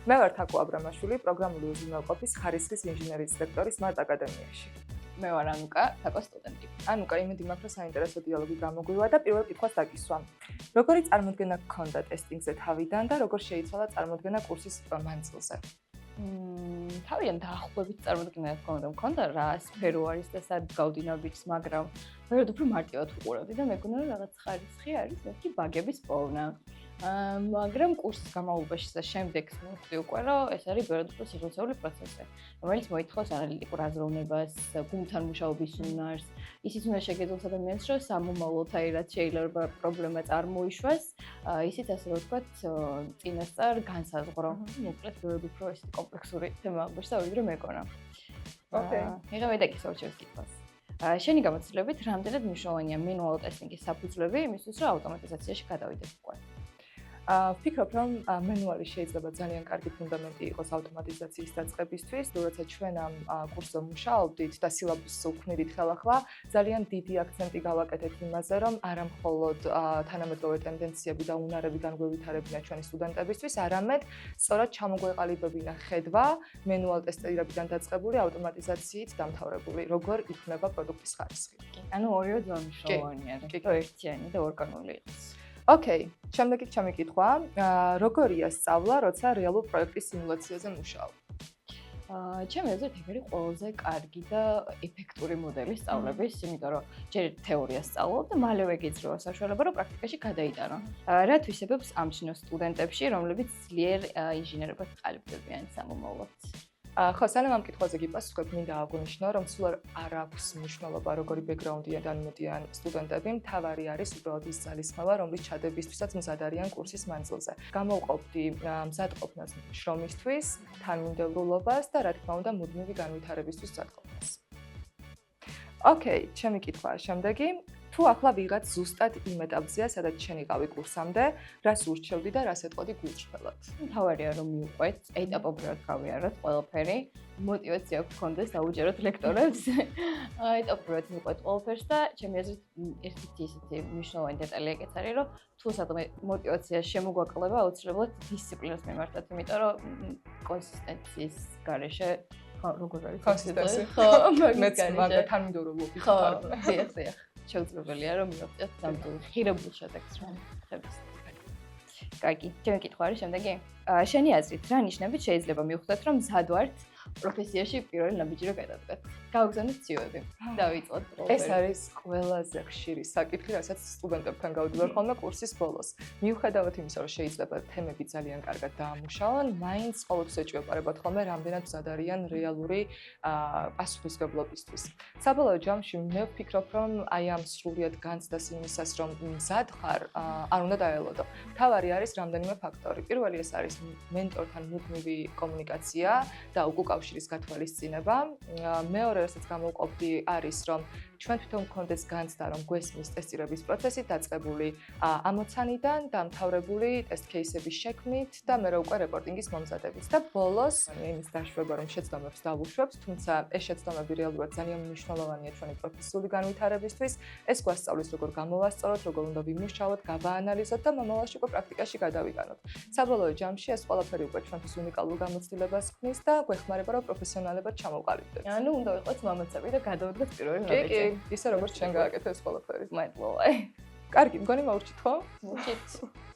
მე ვარ თაკო აბრამაშვილი, პროგრამული უზრუნველყოფის ხარისხის ინჟინერიის სექტორის SMART აკადემიაში. მე ვარ ანუკა, თაკოს სტუდენტი. ანუკა, იმედი მაქვს, რომ საინტერესო დიალოგი გამოგვივა და პირველ კითხვას დაგისვამ. როგორი წარმოდგენა გქონდა ტესტინგზე თავიდან და როგორ შეიცვალა წარმოდგენა კურსის მანძილზე? თავიდან დაახლოებით წარმოდგენა მქონდა რა სფერო არის და სად გავდინაბიც, მაგრამ მე უფრო მარტივად ვუყურავდი და მეგონა რომ რაღაც ხარისხი არის, მეთქი ბაგების პოვნა. მაგრამ კურსის განმავლობაში და შემდეგ მივხვდი უკვე რომ ეს არის ბევრად უფრო სიხვალისეული პროცესი, რომელიც მოითხოვს ანალიტიკურ აზროვნებას, გუნდთან მუშაობის უნარს, ისიც უნდა შეგეძლოს ადამიანს, რომ სამომავლოდ რაც შეიძლება პრობლემა წარმოიშვას, ისიც ასე რომ ვთქვათ, წინასწარ განსაზღვრო. მოკლედ ბევრად უფრო ესეთი კომპლექსური თემა ამბობს და ვიდრე მეკონა. ოკეი. მიღებდი და კისორჩევს კითხვას. შენი გამოცდილებით, რამდენად მნიშვნელოვანია manual testing-ის საფუძვლები იმისთვის, რომ ავტომატიზაციაში გადავიდეთ უკვე? ვფიქრობ, რომ მენუალი შეიძლება ძალიან კარგი ფუნდამენტი იყოს ავტომატიზაციის დაწყებისთვის, როცა ჩვენ ამ კურსზე მუშაობდით და სილაბუსს უქმნიდით ხელახლა, ძალიან დიდი აქცენტი გავაკეთეთ იმაზე, რომ არა მხოლოდ თანამედროვე ტენდენციები და უნარები განგვევითარებინა ჩვენი სტუდენტებისთვის, არამედ სწორად ჩამოგვეყალიბებინა ხედვა მენუალ ტესტირებიდან დაწყებული ავტომატიზაციით დამთავრებული, როგორ იქმნება პროდუქტის ხარისხი. ანუ ორივე მნიშვნელოვანია, რომ ერთიანი და ორგანული იყოს. ოკეი, შემდეგი ჩემი კითხვა, როგორია სწავლა, როცა რეალურ პროექტის სიმულაციაზე მუშაობ? ჩემი აზრით, ეგ არის ყველაზე კარგი და ეფექტური მოდელი სწავლების, იმიტომ რომ ჯერ თეორიას სწავლობ და მალევე გიძლევა საშუალება, რომ პრაქტიკაში გადაიტანო. რა თვისებებს ამჩნევ სტუდენტებში, რომლებიც ძლიერ ინჟინერობას ყალიბდებიან სამომავლოდ? ხო, სანამ ამ კითხვაზე გიპასუხებ, მინდა აღვნიშნო, რომ სულ არ აქვს მნიშვნელობა, როგორი ბექგრაუნდიდან მოდიან სტუდენტები, მთავარი არის უბრალოდ ის ძალისხმევა, რომლის ჩადებისთვისაც მზად არიან კურსის მანძილზე. გამოვყოფდი მზადყოფნას შრომისთვის, თანმიმდევრულობას და რა თქმა უნდა, მუდმივი განვითარებისთვის მზადყოფნას. ოკეი, ჩემი კითხვაა შემდეგი. თუ ახლა ვიღაც ზუსტად იმ ეტაპზეა, სადაც შენ იყავი კურსამდე, რას ურჩევდი და რას ეტყოდი გულწრფელად? მთავარია რომ მიუყვეთ, ეტაპობრივად გავიაროთ ყველაფერი, мотивация გქონდეს დაუჯეროთ ლექტორებს. ეტაპობრივად მიუყვეთ ყველაფერს და ჩემი აზრით ერთ-ერთი ისეთი მნიშვნელოვანი დეტალი ეგეც არის, რომ თუ სადღაც мотивация შემოგვაკლება, აუცილებლად დისციპლინას მიმართოთ, იმიტომ რომ კონსისტენციის გარეშე როგორ არის კონსისტენცია? ხო, მეც მაგა თანმიმდევრულობით ხარ. დიახ. შეუძლებელია რომ მივხვდეთ სამდროულ ღირებულ შედეგს რომ ხების. კარგი, ჩემი კითხვა არის შემდეგი. შენი აზრით, რა ნიშნებით შეიძლება მივხვდეთ რომ მზად ვართ პროფესიაში პირველი ნაბიჯი რო გადავდგეთ? გავგზავნოთ ციოები. დავიწყოთ. ეს არის ყველაზე ხშირი საკითხი, რასაც სტუდენტებთან გავდივარ ხოლმე კურსის ბოლოს. მიუხედავად იმისა, რომ შეიძლება თემები ძალიან კარგად დაამუშავონ, მაინც ყოველთვის ეჭვებარებათ ხოლმე რამდენად მზად არიან რეალური პასუხისმგებლობისთვის. საბოლოო ჯამში მე ვფიქრობ, რომ აი ამ სრულიად განცდას იმისას, რომ მზად ხარ, არ უნდა დაელოდო. მთავარი არის რამდენიმე ფაქტორი. პირველი ეს არის მენტორთან მუდმივი კომუნიკაცია და უკავშირის გათვალისწინება. მეორე, რასაც გამოვყოფდი, არის რომ ჩვენ თვითონ გქონდეს განცდა, რომ გვესმის ტესტირების პროცესი დაწყებული ამოცანიდან, დამთავრებული ტესტ кейსების შექმნით და მერე უკვე რეპორტინგის მომზადებით. და ბოლოს იმის დაშვება, რომ შეცდომებს დავუშვებთ, თუმცა ეს შეცდომები რეალურად ძალიან მნიშვნელოვანია ჩვენი პროფესიული განვითარებისთვის. ეს გვასწავლის, როგორ გამოვასწოროთ, როგორ უნდა ვიმუშაოთ, გავაანალიზოთ და მომავალში უკვე პრაქტიკაში გადავიტანოთ. საბოლოო ჯამში ეს ყველაფერი უკვე ჩვენთვის უნიკალურ გამოცდილებას ქმნის და გვეხმარება, რომ პროფესიონალებად ჩამოვყალიბდეთ. ანუ უნდა ვიყოთ მამაცები და გადავდგეთ პირველი ნაბიჯი. ისე როგორც შენ გააკეთე ეს ყველაფერი. მადლობა. კარგი, მგონი მოვრჩით ხო? მოვრჩით.